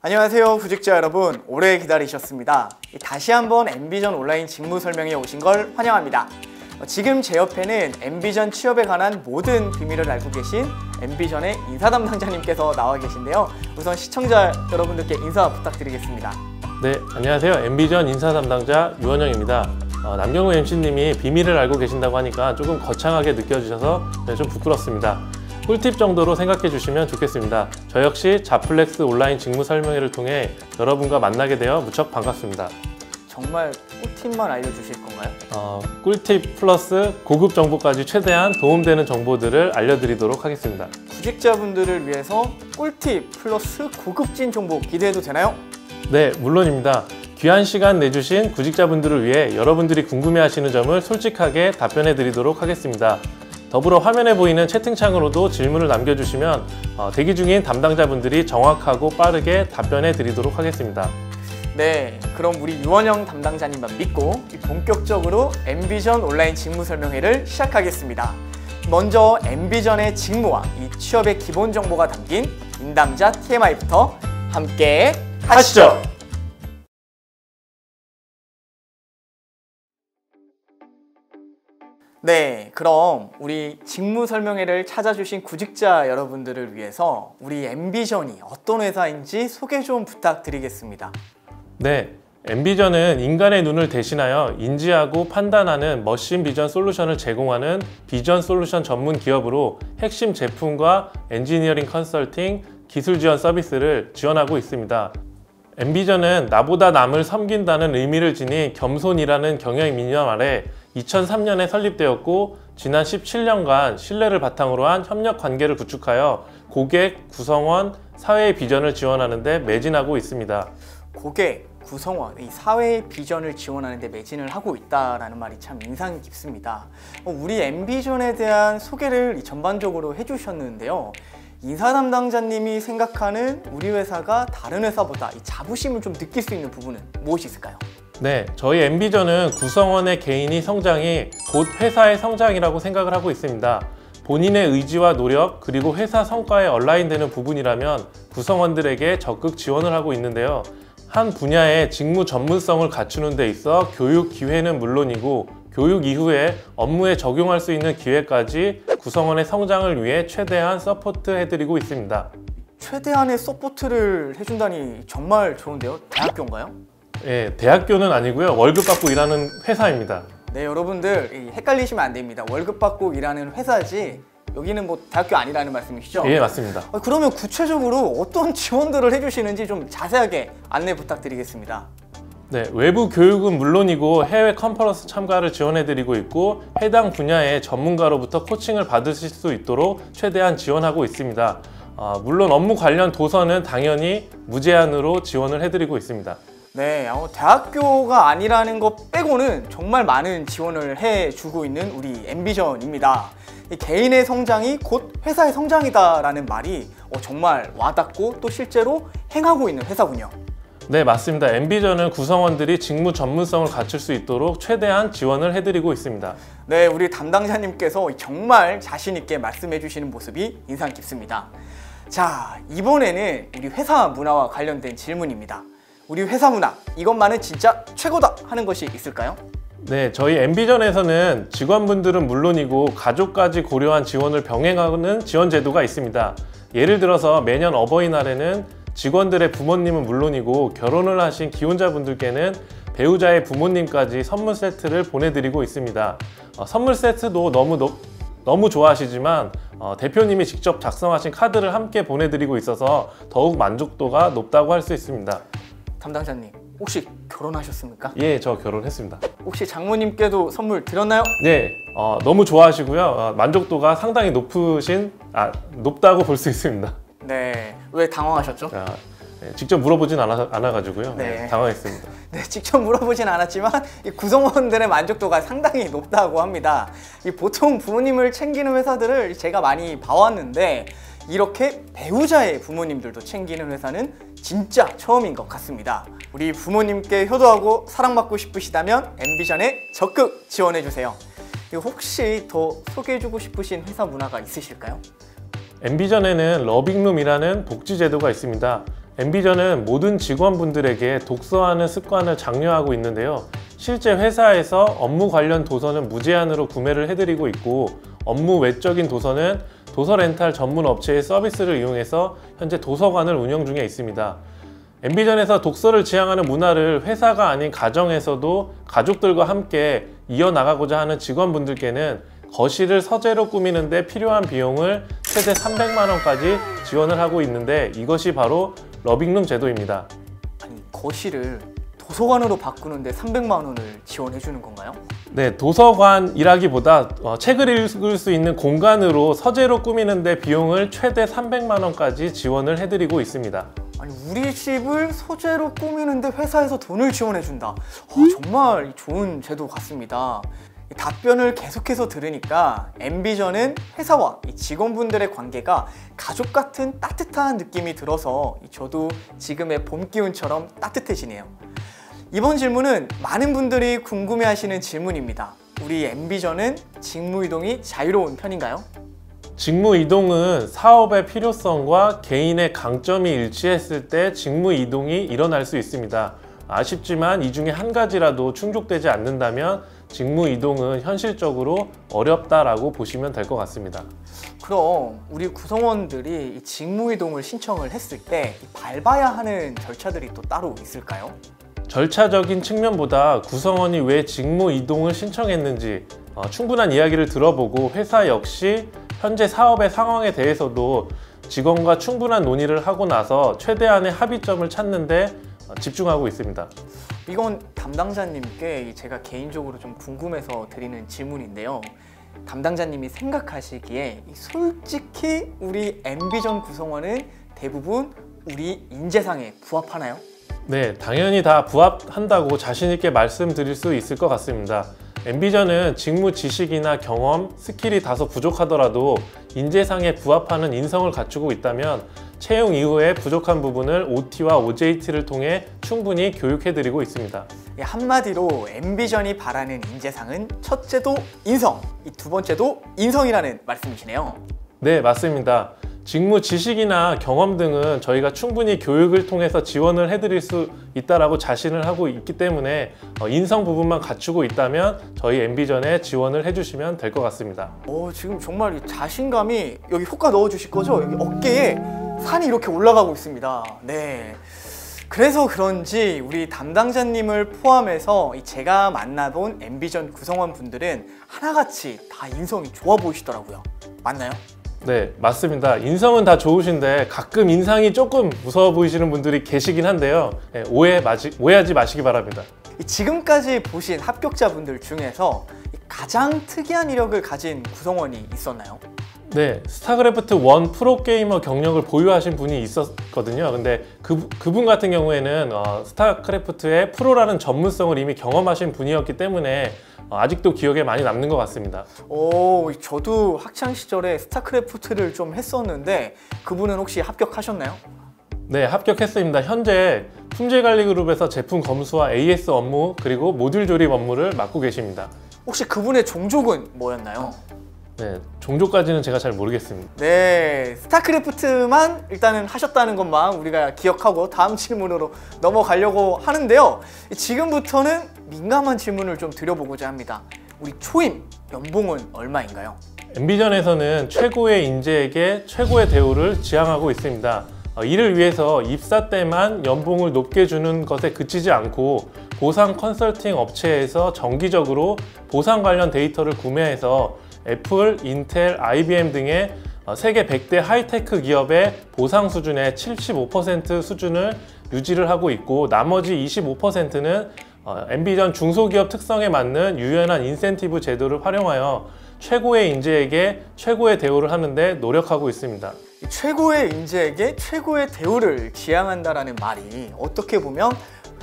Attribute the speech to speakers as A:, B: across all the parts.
A: 안녕하세요 구직자 여러분, 오래 기다리셨습니다. 다시 한번 엠비전 온라인 직무 설명에 오신 걸 환영합니다. 지금 제 옆에는 엠비전 취업에 관한 모든 비밀을 알고 계신 엠비전의 인사 담당자님께서 나와 계신데요. 우선 시청자 여러분들께 인사 부탁드리겠습니다.
B: 네, 안녕하세요. 엠비전 인사 담당자 유원영입니다. 남경우 MC님이 비밀을 알고 계신다고 하니까 조금 거창하게 느껴지셔서 좀 부끄럽습니다. 꿀팁 정도로 생각해 주시면 좋겠습니다. 저 역시 자플렉스 온라인 직무 설명회를 통해 여러분과 만나게 되어 무척 반갑습니다.
A: 정말 꿀팁만 알려주실 건가요?
B: 꿀팁 플러스 고급 정보까지 최대한 도움되는 정보들을 알려드리도록 하겠습니다.
A: 구직자분들을 위해서 꿀팁 플러스 고급진 정보 기대해도 되나요?
B: 네, 물론입니다. 귀한 시간 내주신 구직자분들을 위해 여러분들이 궁금해하시는 점을 솔직하게 답변해 드리도록 하겠습니다. 더불어 화면에 보이는 채팅창으로도 질문을 남겨주시면 대기 중인 담당자분들이 정확하고 빠르게 답변해 드리도록 하겠습니다.
A: 네, 그럼 우리 유원영 담당자님만 믿고 본격적으로 엠비전 온라인 직무 설명회를 시작하겠습니다. 먼저 엠비전의 직무와 이 취업의 기본 정보가 담긴 인담자 TMI부터 함께 하시죠. 네, 그럼 우리 직무 설명회를 찾아주신 구직자 여러분들을 위해서 우리 엠비전이 어떤 회사인지 소개 좀 부탁드리겠습니다.
B: 네, 엠비전은 인간의 눈을 대신하여 인지하고 판단하는 머신 비전 솔루션을 제공하는 비전 솔루션 전문 기업으로 핵심 제품과 엔지니어링 컨설팅, 기술 지원 서비스를 지원하고 있습니다. 엠비전은 나보다 남을 섬긴다는 의미를 지닌 겸손이라는 경영 이념 아래 2003년에 설립되었고 지난 17년간 신뢰를 바탕으로 한 협력 관계를 구축하여 고객, 구성원, 사회의 비전을 지원하는 데 매진하고 있습니다.
A: 고객, 구성원, 이 사회의 비전을 지원하는 데 매진을 하고 있다는 말이 참 인상 깊습니다. 우리 엠비전에 대한 소개를 전반적으로 해주셨는데요. 인사 담당자님이 생각하는 우리 회사가 다른 회사보다 이 자부심을 좀 느낄 수 있는 부분은 무엇이 있을까요?
B: 네, 저희 엠비전은 구성원의 개인이 성장이 곧 회사의 성장이라고 생각을 하고 있습니다. 본인의 의지와 노력 그리고 회사 성과에 얼라인되는 부분이라면 구성원들에게 적극 지원을 하고 있는데요. 한 분야의 직무 전문성을 갖추는 데 있어 교육 기회는 물론이고 교육 이후에 업무에 적용할 수 있는 기회까지 구성원의 성장을 위해 최대한 서포트 해드리고 있습니다.
A: 최대한의 서포트를 해준다니 정말 좋은데요? 대학교인가요?
B: 예, 대학교는 아니고요. 월급 받고 일하는 회사입니다.
A: 네, 여러분들 헷갈리시면 안 됩니다. 월급 받고 일하는 회사지 여기는 뭐 대학교 아니라는 말씀이시죠?
B: 예, 맞습니다.
A: 그러면 구체적으로 어떤 지원들을 해주시는지 좀 자세하게 안내 부탁드리겠습니다.
B: 네, 외부 교육은 물론이고 해외 컨퍼런스 참가를 지원해드리고 있고 해당 분야의 전문가로부터 코칭을 받으실 수 있도록 최대한 지원하고 있습니다. 물론 업무 관련 도서는 당연히 무제한으로 지원을 해드리고 있습니다.
A: 네, 대학교가 아니라는 것 빼고는 정말 많은 지원을 해주고 있는 우리 엠비전입니다. 개인의 성장이 곧 회사의 성장이다라는 말이 정말 와닿고 또 실제로 행하고 있는 회사군요.
B: 네, 맞습니다. 엠비전은 구성원들이 직무 전문성을 갖출 수 있도록 최대한 지원을 해드리고 있습니다.
A: 네, 우리 담당자님께서 정말 자신 있게 말씀해 주시는 모습이 인상 깊습니다. 자, 이번에는 우리 회사 문화와 관련된 질문입니다. 우리 회사 문화, 이것만은 진짜 최고다 하는 것이 있을까요?
B: 네, 저희 엠비전에서는 직원분들은 물론이고 가족까지 고려한 지원을 병행하는 지원 제도가 있습니다. 예를 들어서 매년 어버이날에는 직원들의 부모님은 물론이고 결혼을 하신 기혼자분들께는 배우자의 부모님까지 선물 세트를 보내드리고 있습니다. 선물 세트도 너무 좋아하시지만 대표님이 직접 작성하신 카드를 함께 보내드리고 있어서 더욱 만족도가 높다고 할 수 있습니다.
A: 담당자님, 혹시 결혼하셨습니까?
B: 예, 저 결혼했습니다.
A: 혹시 장모님께도 선물 드렸나요?
B: 네, 너무 좋아하시고요. 만족도가 상당히 높다고 볼 수 있습니다.
A: 네, 왜 당황하셨죠?
B: 네, 직접 물어보진 않아가지고요.
A: 네.
B: 당황했습니다.
A: 네, 직접 물어보진 않았지만 이 구성원들의 만족도가 상당히 높다고 합니다. 보통 부모님을 챙기는 회사들을 제가 많이 봐왔는데 이렇게 배우자의 부모님들도 챙기는 회사는 진짜 처음인 것 같습니다. 우리 부모님께 효도하고 사랑받고 싶으시다면 엠비전에 적극 지원해주세요. 혹시 더 소개해주고 싶으신 회사 문화가 있으실까요?
B: 엠비전에는 러빙룸이라는 복지 제도가 있습니다. 엠비전은 모든 직원분들에게 독서하는 습관을 장려하고 있는데요. 실제 회사에서 업무 관련 도서는 무제한으로 구매를 해드리고 있고, 업무 외적인 도서는 도서 렌탈 전문 업체의 서비스를 이용해서 현재 도서관을 운영 중에 있습니다. 엠비전에서 독서를 지향하는 문화를 회사가 아닌 가정에서도 가족들과 함께 이어나가고자 하는 직원분들께는 거실을 서재로 꾸미는 데 필요한 비용을 최대 300만 원까지 지원을 하고 있는데, 이것이 바로 러빙룸 제도입니다.
A: 아니, 거실을 도서관으로 바꾸는데 300만 원을 지원해 주는 건가요?
B: 네, 도서관이라기보다 책을 읽을 수 있는 공간으로 서재로 꾸미는 데 비용을 최대 300만 원까지 지원을 해드리고 있습니다.
A: 아니, 우리 집을 소재로 꾸미는데 회사에서 돈을 지원해 준다. 정말 좋은 제도 같습니다. 이 답변을 계속해서 들으니까 엠비전은 회사와 이 직원분들의 관계가 가족 같은 따뜻한 느낌이 들어서 저도 지금의 봄 기운처럼 따뜻해지네요. 이번 질문은 많은 분들이 궁금해하시는 질문입니다. 우리 엠비전은 직무이동이 자유로운 편인가요?
B: 직무 이동은 사업의 필요성과 개인의 강점이 일치했을 때 직무 이동이 일어날 수 있습니다. 아쉽지만 이 중에 한 가지라도 충족되지 않는다면 직무 이동은 현실적으로 어렵다라고 보시면 될 것 같습니다.
A: 그럼 우리 구성원들이 이 직무 이동을 신청을 했을 때 밟아야 하는 절차들이 또 따로 있을까요?
B: 절차적인 측면보다 구성원이 왜 직무 이동을 신청했는지 충분한 이야기를 들어보고, 회사 역시 현재 사업의 상황에 대해서도 직원과 충분한 논의를 하고 나서 최대한의 합의점을 찾는 데 집중하고 있습니다.
A: 이건 담당자님께 제가 개인적으로 좀 궁금해서 드리는 질문인데요. 담당자님이 생각하시기에 솔직히 우리 엠비전 구성원은 대부분 우리 인재상에 부합하나요?
B: 네, 당연히 다 부합한다고 자신 있게 말씀드릴 수 있을 것 같습니다. 엠비전은 직무 지식이나 경험, 스킬이 다소 부족하더라도 인재상에 부합하는 인성을 갖추고 있다면 채용 이후에 부족한 부분을 OT와 OJT를 통해 충분히 교육해드리고 있습니다.
A: 한마디로 엠비전이 바라는 인재상은 첫째도 인성, 두 번째도 인성이라는 말씀이시네요.
B: 네, 맞습니다. 직무 지식이나 경험 등은 저희가 충분히 교육을 통해서 지원을 해드릴 수 있다고 자신을 하고 있기 때문에 인성 부분만 갖추고 있다면 저희 엠비전에 지원을 해주시면 될 것 같습니다.
A: 지금 정말 이 자신감이, 여기 효과 넣어주실 거죠? 여기 어깨에 산이 이렇게 올라가고 있습니다. 네. 그래서 그런지 우리 담당자님을 포함해서 제가 만나본 엠비전 구성원 분들은 하나같이 다 인성이 좋아 보이시더라고요. 맞나요?
B: 네, 맞습니다. 인성은 다 좋으신데 가끔 인상이 조금 무서워 보이시는 분들이 계시긴 한데요. 네, 오해하지 마시기 바랍니다.
A: 지금까지 보신 합격자분들 중에서 가장 특이한 이력을 가진 구성원이 있었나요?
B: 네, 스타크래프트 1 프로게이머 경력을 보유하신 분이 있었거든요. 근데 그분 같은 경우에는 스타크래프트의 프로라는 전문성을 이미 경험하신 분이었기 때문에 아직도 기억에 많이 남는 것 같습니다.
A: 저도 학창 시절에 스타크래프트를 좀 했었는데 그분은 혹시 합격하셨나요?
B: 네, 합격했습니다. 현재 품질관리그룹에서 제품 검수와 AS 업무 그리고 모듈 조립 업무를 맡고 계십니다.
A: 혹시 그분의 종족은 뭐였나요?
B: 네, 종족까지는 제가 잘 모르겠습니다.
A: 네, 스타크래프트만 일단은 하셨다는 것만 우리가 기억하고 다음 질문으로 넘어가려고 하는데요. 지금부터는 민감한 질문을 좀 드려보고자 합니다. 우리 초임 연봉은 얼마인가요?
B: 엠비전에서는 최고의 인재에게 최고의 대우를 지향하고 있습니다. 이를 위해서 입사 때만 연봉을 높게 주는 것에 그치지 않고 보상 컨설팅 업체에서 정기적으로 보상 관련 데이터를 구매해서 애플, 인텔, IBM 등의 세계 100대 하이테크 기업의 보상 수준의 75% 수준을 유지를 하고 있고, 나머지 25%는 엠비전 중소기업 특성에 맞는 유연한 인센티브 제도를 활용하여 최고의 인재에게 최고의 대우를 하는데 노력하고 있습니다.
A: 최고의 인재에게 최고의 대우를 지향한다는 말이 어떻게 보면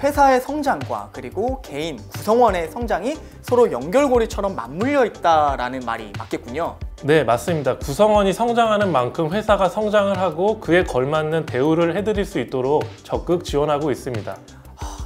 A: 회사의 성장과 그리고 개인 구성원의 성장이 서로 연결고리처럼 맞물려 있다라는 말이 맞겠군요.
B: 네, 맞습니다. 구성원이 성장하는 만큼 회사가 성장을 하고 그에 걸맞는 대우를 해드릴 수 있도록 적극 지원하고 있습니다.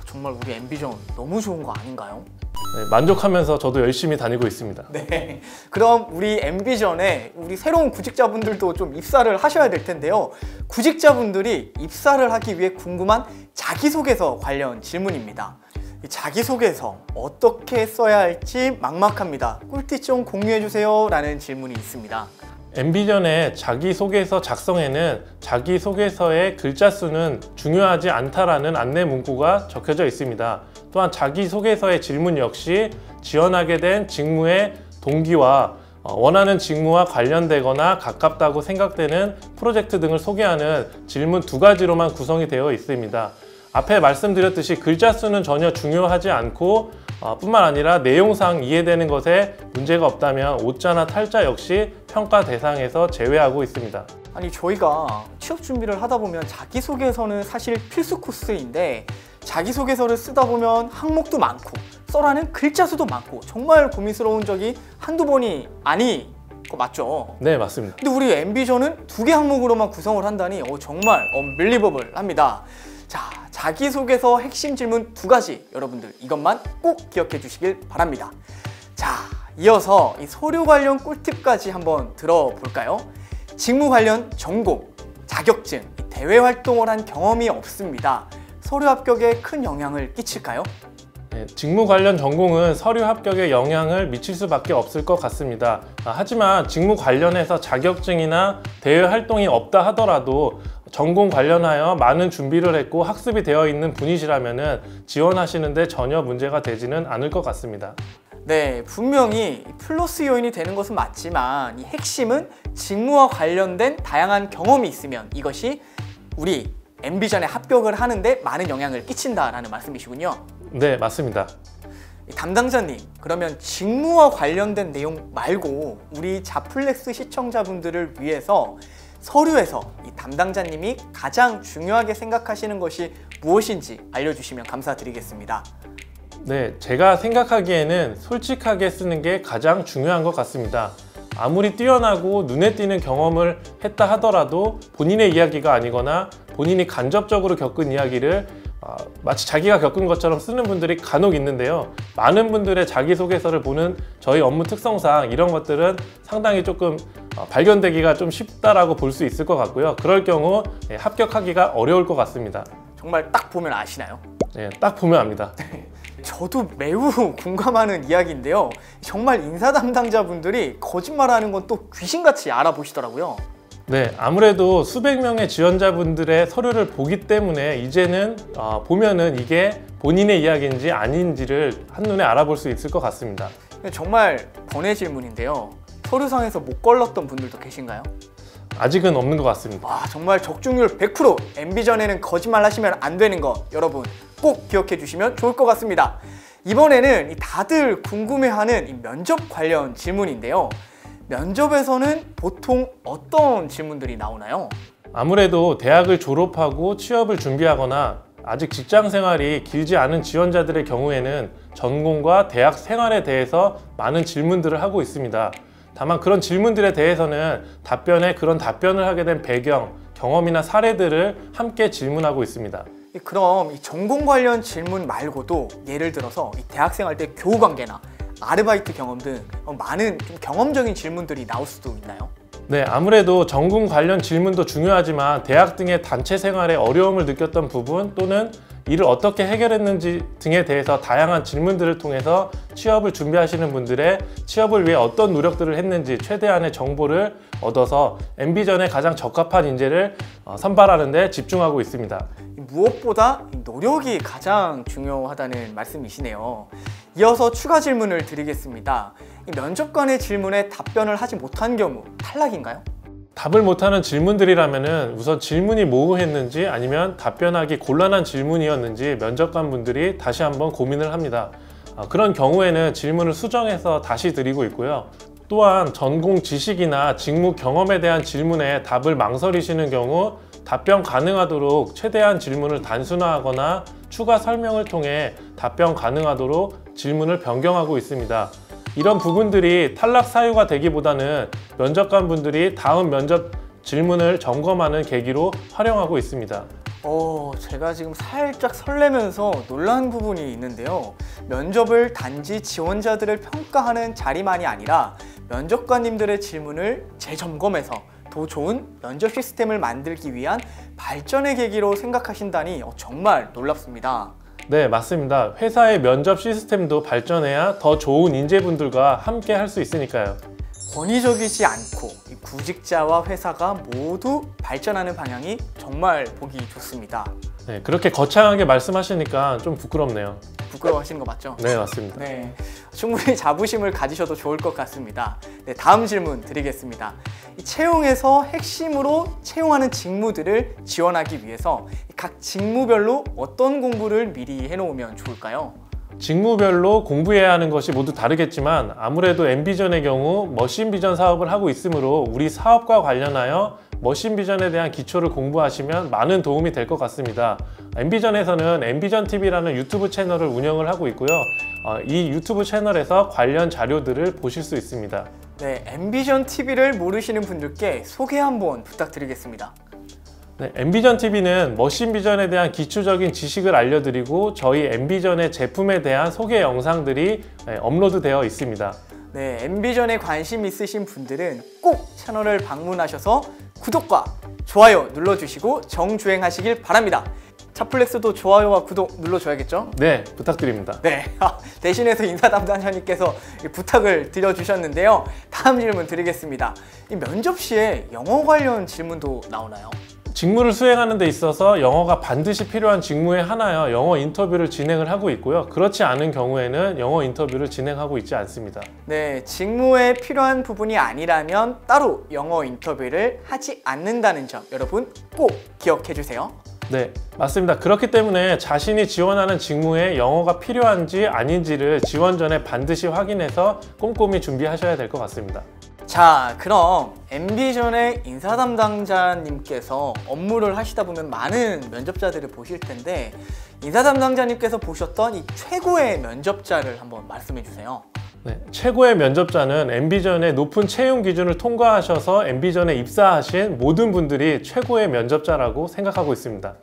A: 정말 우리 엠비전 너무 좋은 거 아닌가요?
B: 네, 만족하면서 저도 열심히 다니고 있습니다.
A: 네. 그럼 우리 엠비전에 우리 새로운 구직자분들도 좀 입사를 하셔야 될 텐데요. 구직자분들이 입사를 하기 위해 궁금한 자기소개서 관련 질문입니다. 이 자기소개서 어떻게 써야 할지 막막합니다. 꿀팁 좀 공유해주세요 라는 질문이 있습니다.
B: 엠비전의 자기소개서 작성에는 자기소개서의 글자 수는 중요하지 않다라는 안내 문구가 적혀져 있습니다. 또한 자기소개서의 질문 역시 지원하게 된 직무의 동기와 원하는 직무와 관련되거나 가깝다고 생각되는 프로젝트 등을 소개하는 질문 2가지로만 구성이 되어 있습니다. 앞에 말씀드렸듯이 글자 수는 전혀 중요하지 않고 뿐만 아니라 내용상 이해되는 것에 문제가 없다면 오자나 탈자 역시 평가 대상에서 제외하고 있습니다.
A: 아니 저희가 취업 준비를 하다 보면 자기소개서는 사실 필수 코스인데 자기소개서를 쓰다 보면 항목도 많고 써라는 글자 수도 많고 정말 고민스러운 적이 한두 번이 아니 거 맞죠?
B: 네, 맞습니다.
A: 근데 우리 엠비전은 2개 항목으로만 구성을 한다니 정말 언빌리버블 합니다. 자, 자기소개서 핵심 질문 2가지 여러분들 이것만 꼭 기억해 주시길 바랍니다. 자, 이어서 이 서류 관련 꿀팁까지 한번 들어볼까요? 직무 관련 전공, 자격증, 대외 활동을 한 경험이 없습니다. 서류 합격에 큰 영향을 끼칠까요?
B: 네, 직무 관련 전공은 서류 합격에 영향을 미칠 수밖에 없을 것 같습니다. 하지만 직무 관련해서 자격증이나 대외 활동이 없다 하더라도 전공 관련하여 많은 준비를 했고 학습이 되어 있는 분이시라면 지원하시는데 전혀 문제가 되지는 않을 것 같습니다.
A: 네, 분명히 플러스 요인이 되는 것은 맞지만 이 핵심은 직무와 관련된 다양한 경험이 있으면 이것이 우리 엠비전에 합격을 하는데 많은 영향을 끼친다라는 말씀이시군요.
B: 네, 맞습니다.
A: 담당자님, 그러면 직무와 관련된 내용 말고 우리 자플렉스 시청자분들을 위해서 서류에서 이 담당자님이 가장 중요하게 생각하시는 것이 무엇인지 알려주시면 감사드리겠습니다.
B: 네, 제가 생각하기에는 솔직하게 쓰는 게 가장 중요한 것 같습니다. 아무리 뛰어나고 눈에 띄는 경험을 했다 하더라도 본인의 이야기가 아니거나 본인이 간접적으로 겪은 이야기를 마치 자기가 겪은 것처럼 쓰는 분들이 간혹 있는데요. 많은 분들의 자기소개서를 보는 저희 업무 특성상 이런 것들은 상당히 조금 발견되기가 좀 쉽다라고 볼 수 있을 것 같고요. 그럴 경우 합격하기가 어려울 것 같습니다.
A: 정말 딱 보면 아시나요?
B: 네, 딱 보면 압니다.
A: 저도 매우 공감하는 이야기인데요. 정말 인사 담당자분들이 거짓말하는 건 또 귀신같이 알아보시더라고요.
B: 네, 아무래도 수백 명의 지원자분들의 서류를 보기 때문에 이제는 보면은 이게 본인의 이야기인지 아닌지를 한눈에 알아볼 수 있을 것 같습니다.
A: 정말 번외 질문인데요. 서류상에서 못 걸렀던 분들도 계신가요?
B: 아직은 없는 것 같습니다.
A: 와, 정말 적중률 100%! 엠비전에는 거짓말 하시면 안 되는 거 여러분 꼭 기억해 주시면 좋을 것 같습니다. 이번에는 다들 궁금해하는 이 면접 관련 질문인데요. 면접에서는 보통 어떤 질문들이 나오나요?
B: 아무래도 대학을 졸업하고 취업을 준비하거나 아직 직장 생활이 길지 않은 지원자들의 경우에는 전공과 대학 생활에 대해서 많은 질문들을 하고 있습니다. 다만 그런 질문들에 대해서는 그런 답변을 하게 된 배경, 경험이나 사례들을 함께 질문하고 있습니다.
A: 그럼 이 전공 관련 질문 말고도 예를 들어서 이 대학생활 때 교우 관계나 아르바이트 경험 등 많은 좀 경험적인 질문들이 나올 수도 있나요?
B: 네, 아무래도 전공 관련 질문도 중요하지만 대학 등의 단체 생활에 어려움을 느꼈던 부분 또는 이를 어떻게 해결했는지 등에 대해서 다양한 질문들을 통해서 취업을 준비하시는 분들의 취업을 위해 어떤 노력들을 했는지 최대한의 정보를 얻어서 엠비전에 가장 적합한 인재를 선발하는 데 집중하고 있습니다.
A: 무엇보다 노력이 가장 중요하다는 말씀이시네요. 이어서 추가 질문을 드리겠습니다. 면접관의 질문에 답변을 하지 못한 경우 탈락인가요?
B: 답을 못하는 질문들이라면 우선 질문이 모호했는지 아니면 답변하기 곤란한 질문이었는지 면접관 분들이 다시 한번 고민을 합니다. 그런 경우에는 질문을 수정해서 다시 드리고 있고요. 또한 전공 지식이나 직무 경험에 대한 질문에 답을 망설이시는 경우 답변 가능하도록 최대한 질문을 단순화하거나 추가 설명을 통해 답변 가능하도록 질문을 변경하고 있습니다. 이런 부분들이 탈락 사유가 되기보다는 면접관 분들이 다음 면접 질문을 점검하는 계기로 활용하고 있습니다.
A: 제가 지금 살짝 설레면서 놀란 부분이 있는데요. 면접을 단지 지원자들을 평가하는 자리만이 아니라 면접관님들의 질문을 재점검해서 더 좋은 면접 시스템을 만들기 위한 발전의 계기로 생각하신다니 정말 놀랍습니다.
B: 네, 맞습니다. 회사의 면접 시스템도 발전해야 더 좋은 인재분들과 함께 할 수 있으니까요.
A: 권위적이지 않고 구직자와 회사가 모두 발전하는 방향이 정말 보기 좋습니다.
B: 네, 그렇게 거창하게 말씀하시니까 좀 부끄럽네요.
A: 부끄러워하시는 거 맞죠?
B: 네, 맞습니다.
A: 네, 충분히 자부심을 가지셔도 좋을 것 같습니다. 네, 다음 질문 드리겠습니다. 이 채용에서 핵심으로 채용하는 직무들을 지원하기 위해서 각 직무별로 어떤 공부를 미리 해놓으면 좋을까요?
B: 직무별로 공부해야 하는 것이 모두 다르겠지만 아무래도 엠비전의 경우 머신비전 사업을 하고 있으므로 우리 사업과 관련하여 머신비전에 대한 기초를 공부하시면 많은 도움이 될 것 같습니다. 엠비전에서는 엠비전TV라는 유튜브 채널을 운영을 하고 있고요. 이 유튜브 채널에서 관련 자료들을 보실 수 있습니다.
A: 네, 엠비전TV를 모르시는 분들께 소개 한번 부탁드리겠습니다.
B: 네, 엠비전TV는 머신비전에 대한 기초적인 지식을 알려드리고 저희 엠비전의 제품에 대한 소개 영상들이 업로드되어 있습니다.
A: 네, 엠비전에 관심 있으신 분들은 꼭 채널을 방문하셔서 구독과 좋아요 눌러주시고 정주행하시길 바랍니다. 차플렉스도 좋아요와 구독 눌러줘야겠죠?
B: 네, 부탁드립니다.
A: 네, 대신해서 인사 담당자님께서 부탁을 드려주셨는데요. 다음 질문 드리겠습니다. 이 면접 시에 영어 관련 질문도 나오나요?
B: 직무를 수행하는 데 있어서 영어가 반드시 필요한 직무에 한하여 영어 인터뷰를 진행을 하고 있고요. 그렇지 않은 경우에는 영어 인터뷰를 진행하고 있지 않습니다.
A: 네, 직무에 필요한 부분이 아니라면 따로 영어 인터뷰를 하지 않는다는 점 여러분 꼭 기억해 주세요.
B: 네, 맞습니다. 그렇기 때문에 자신이 지원하는 직무에 영어가 필요한지 아닌지를 지원 전에 반드시 확인해서 꼼꼼히 준비하셔야 될 것 같습니다.
A: 자, 그럼 엠비전의 인사 담당자님께서 업무를 하시다 보면 많은 면접자들을 보실 텐데 인사 담당자님께서 보셨던 이 최고의 면접자를 한번 말씀해 주세요.
B: 네, 최고의 면접자는 엠비전의 높은 채용 기준을 통과하셔서 엠비전에 입사하신 모든 분들이 최고의 면접자라고 생각하고 있습니다.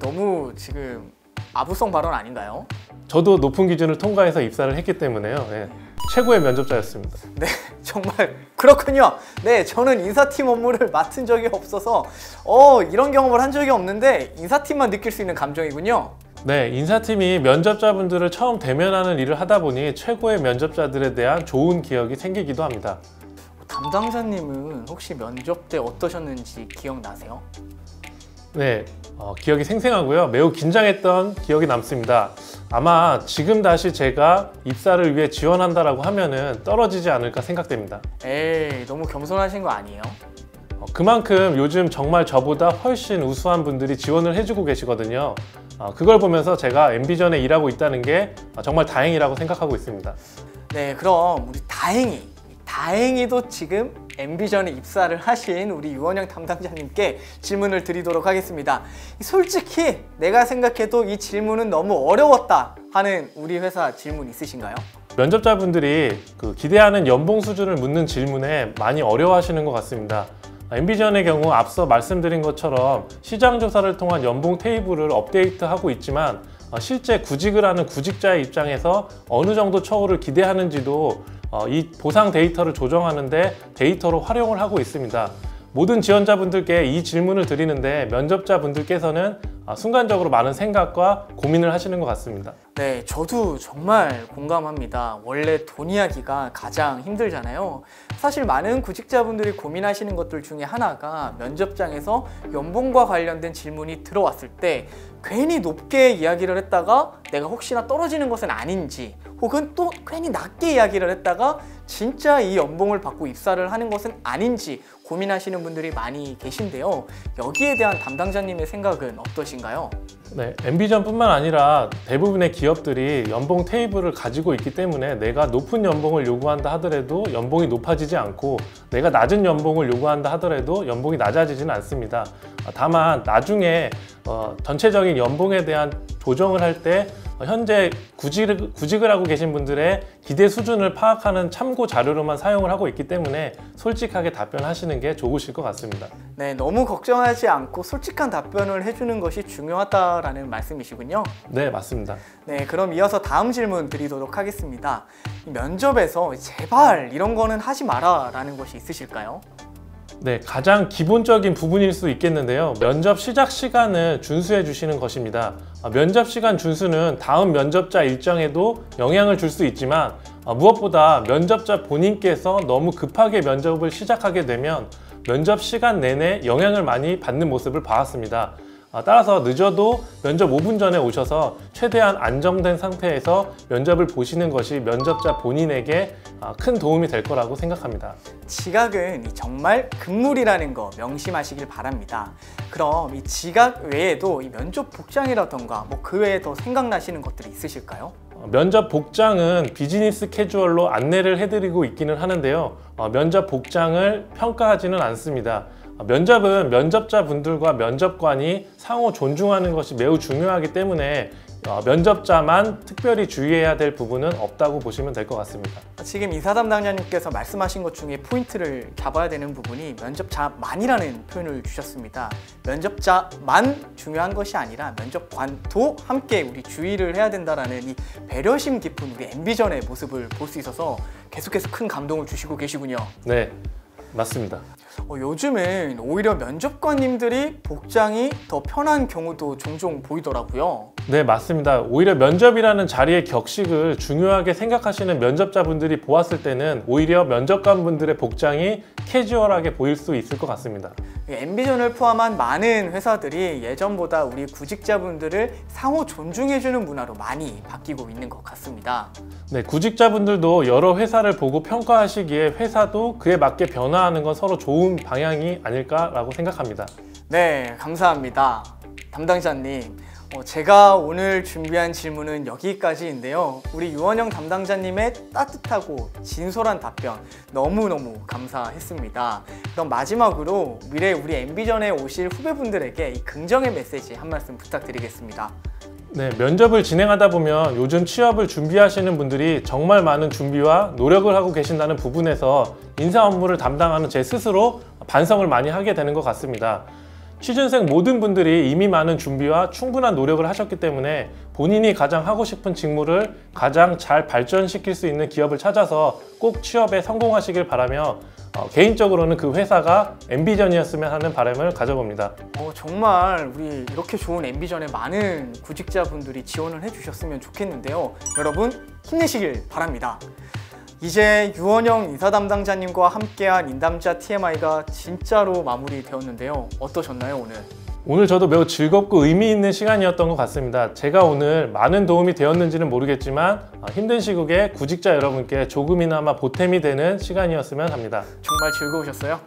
A: 너무 지금 아부성 발언 아닌가요?
B: 저도 높은 기준을 통과해서 입사를 했기 때문에요. 네, 최고의 면접자였습니다.
A: 네, 정말 그렇군요. 네, 저는 인사팀 업무를 맡은 적이 없어서 이런 경험을 한 적이 없는데 인사팀만 느낄 수 있는 감정이군요.
B: 네, 인사팀이 면접자분들을 처음 대면하는 일을 하다 보니 최고의 면접자들에 대한 좋은 기억이 생기기도 합니다.
A: 담당자님은 혹시 면접 때 어떠셨는지 기억나세요?
B: 네, 기억이 생생하고요. 매우 긴장했던 기억이 남습니다. 아마 지금 다시 제가 입사를 위해 지원한다라고 하면은 떨어지지 않을까 생각됩니다.
A: 에이, 너무 겸손하신 거 아니에요?
B: 그만큼 요즘 정말 저보다 훨씬 우수한 분들이 지원을 해주고 계시거든요. 그걸 보면서 제가 엠비전에 일하고 있다는 게 정말 다행이라고 생각하고 있습니다.
A: 네, 그럼 우리 다행히도 지금 엠비전에 입사를 하신 우리 유원영 담당자님께 질문을 드리도록 하겠습니다. 솔직히 내가 생각해도 이 질문은 너무 어려웠다 하는 우리 회사 질문 있으신가요?
B: 면접자분들이 기대하는 연봉 수준을 묻는 질문에 많이 어려워하시는 것 같습니다. 엠비전의 경우 앞서 말씀드린 것처럼 시장 조사를 통한 연봉 테이블을 업데이트하고 있지만 실제 구직을 하는 구직자의 입장에서 어느 정도 처우를 기대하는지도 이 보상 데이터를 조정하는데 데이터로 활용을 하고 있습니다. 모든 지원자분들께 이 질문을 드리는데 면접자분들께서는 순간적으로 많은 생각과 고민을 하시는 것 같습니다.
A: 네, 저도 정말 공감합니다. 원래 돈 이야기가 가장 힘들잖아요. 사실 많은 구직자분들이 고민하시는 것들 중에 하나가 면접장에서 연봉과 관련된 질문이 들어왔을 때 괜히 높게 이야기를 했다가 내가 혹시나 떨어지는 것은 아닌지, 혹은 또 괜히 낮게 이야기를 했다가 진짜 이 연봉을 받고 입사를 하는 것은 아닌지 고민하시는 분들이 많이 계신데요. 여기에 대한 담당자님의 생각은 어떠신가요?
B: 네, 엠비전뿐만 아니라 대부분의 기업들이 연봉 테이블을 가지고 있기 때문에 내가 높은 연봉을 요구한다 하더라도 연봉이 높아지지 않고 내가 낮은 연봉을 요구한다 하더라도 연봉이 낮아지지는 않습니다. 다만 나중에 전체적인 연봉에 대한 조정을 할 때 현재 구직을 하고 계신 분들의 기대 수준을 파악하는 참고 자료로만 사용을 하고 있기 때문에 솔직하게 답변하시는 게 좋으실 것 같습니다.
A: 네, 너무 걱정하지 않고 솔직한 답변을 해주는 것이 중요하다라는 말씀이시군요.
B: 네, 맞습니다.
A: 네, 그럼 이어서 다음 질문 드리도록 하겠습니다. 이 면접에서 제발 이런 거는 하지 마라 라는 것이 있으실까요?
B: 네, 가장 기본적인 부분일 수 있겠는데요. 면접 시작 시간을 준수해 주시는 것입니다. 면접 시간 준수는 다음 면접자 일정에도 영향을 줄 수 있지만 무엇보다 면접자 본인께서 너무 급하게 면접을 시작하게 되면 면접 시간 내내 영향을 많이 받는 모습을 봐왔습니다. 따라서 늦어도 면접 5분 전에 오셔서 최대한 안정된 상태에서 면접을 보시는 것이 면접자 본인에게 큰 도움이 될 거라고 생각합니다.
A: 지각은 정말 금물이라는 거 명심하시길 바랍니다. 그럼 이 지각 외에도 이 면접 복장이라던가 그 외에 더 생각나시는 것들이 있으실까요?
B: 면접 복장은 비즈니스 캐주얼로 안내를 해드리고 있기는 하는데요. 면접 복장을 평가하지는 않습니다. 면접은 면접자분들과 면접관이 상호 존중하는 것이 매우 중요하기 때문에 면접자만 특별히 주의해야 될 부분은 없다고 보시면 될 것 같습니다.
A: 지금 인사 담당자님께서 말씀하신 것 중에 포인트를 잡아야 되는 부분이 면접자만이라는 표현을 주셨습니다. 면접자만 중요한 것이 아니라 면접관도 함께 우리 주의를 해야 된다는 이 배려심 깊은 우리 엠비전의 모습을 볼 수 있어서 계속해서 큰 감동을 주시고 계시군요.
B: 네, 맞습니다.
A: 요즘은 오히려 면접관님들이 복장이 더 편한 경우도 종종 보이더라고요.
B: 네, 맞습니다. 오히려 면접이라는 자리의 격식을 중요하게 생각하시는 면접자분들이 보았을 때는 오히려 면접관분들의 복장이 캐주얼하게 보일 수 있을 것 같습니다.
A: 엠비전을 포함한 많은 회사들이 예전보다 우리 구직자분들을 상호 존중해주는 문화로 많이 바뀌고 있는 것 같습니다.
B: 네, 구직자분들도 여러 회사를 보고 평가하시기에 회사도 그에 맞게 변화하는 건 서로 좋은 방향이 아닐까라고 생각합니다.
A: 네, 감사합니다. 담당자님, 제가 오늘 준비한 질문은 여기까지인데요. 우리 유원영 담당자님의 따뜻하고 진솔한 답변 너무너무 감사했습니다. 그럼 마지막으로 미래 우리 엠비전에 오실 후배분들에게 이 긍정의 메시지 한 말씀 부탁드리겠습니다.
B: 네, 면접을 진행하다 보면 요즘 취업을 준비하시는 분들이 정말 많은 준비와 노력을 하고 계신다는 부분에서 인사 업무를 담당하는 제 스스로 반성을 많이 하게 되는 것 같습니다. 취준생 모든 분들이 이미 많은 준비와 충분한 노력을 하셨기 때문에 본인이 가장 하고 싶은 직무를 가장 잘 발전시킬 수 있는 기업을 찾아서 꼭 취업에 성공하시길 바라며 개인적으로는 그 회사가 엠비전이었으면 하는 바람을 가져봅니다.
A: 정말 우리 이렇게 좋은 엠비전에 많은 구직자분들이 지원을 해주셨으면 좋겠는데요. 여러분 힘내시길 바랍니다. 이제 유원영 인사 담당자님과 함께한 인담자 TMI가 진짜로 마무리되었는데요. 어떠셨나요, 오늘?
B: 오늘 저도 매우 즐겁고 의미 있는 시간이었던 것 같습니다. 제가 오늘 많은 도움이 되었는지는 모르겠지만 힘든 시국에 구직자 여러분께 조금이나마 보탬이 되는 시간이었으면 합니다.
A: 정말 즐거우셨어요?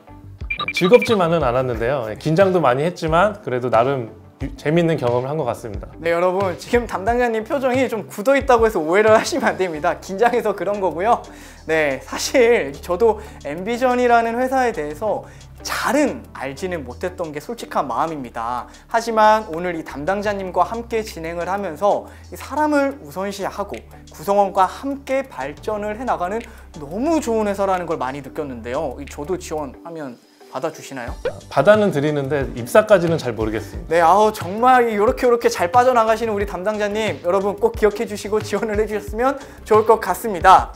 B: 즐겁지만은 않았는데요. 긴장도 많이 했지만 그래도 나름 재밌는 경험을 한 것 같습니다.
A: 네, 여러분 지금 담당자님 표정이 좀 굳어 있다고 해서 오해를 하시면 안 됩니다. 긴장해서 그런 거고요. 네, 사실 저도 엠비전이라는 회사에 대해서 잘은 알지는 못했던 게 솔직한 마음입니다. 하지만 오늘 이 담당자님과 함께 진행을 하면서 사람을 우선시하고 구성원과 함께 발전을 해나가는 너무 좋은 회사라는 걸 많이 느꼈는데요. 저도 지원하면 받아주시나요?
B: 받아는 드리는데 입사까지는 잘 모르겠습니다.
A: 네, 정말 이렇게 잘 빠져나가시는 우리 담당자님 여러분 꼭 기억해 주시고 지원을 해주셨으면 좋을 것 같습니다.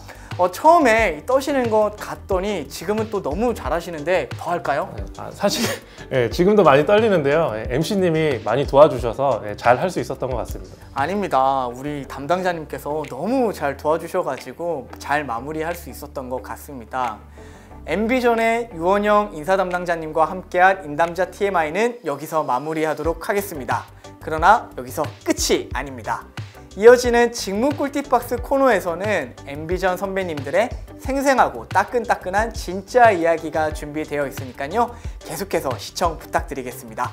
A: 처음에 떠시는 것 같더니 지금은 또 너무 잘하시는데 더 할까요?
B: 사실 지금도 많이 떨리는데요. MC님이 많이 도와주셔서 잘 할 수 있었던 것 같습니다.
A: 아닙니다. 우리 담당자님께서 너무 잘 도와주셔가지고 잘 마무리할 수 있었던 것 같습니다. 엠비전의 유원영 인사 담당자님과 함께한 인담자 TMI는 여기서 마무리하도록 하겠습니다. 그러나 여기서 끝이 아닙니다. 이어지는 직무 꿀팁박스 코너에서는 엠비전 선배님들의 생생하고 따끈따끈한 진짜 이야기가 준비되어 있으니까요. 계속해서 시청 부탁드리겠습니다.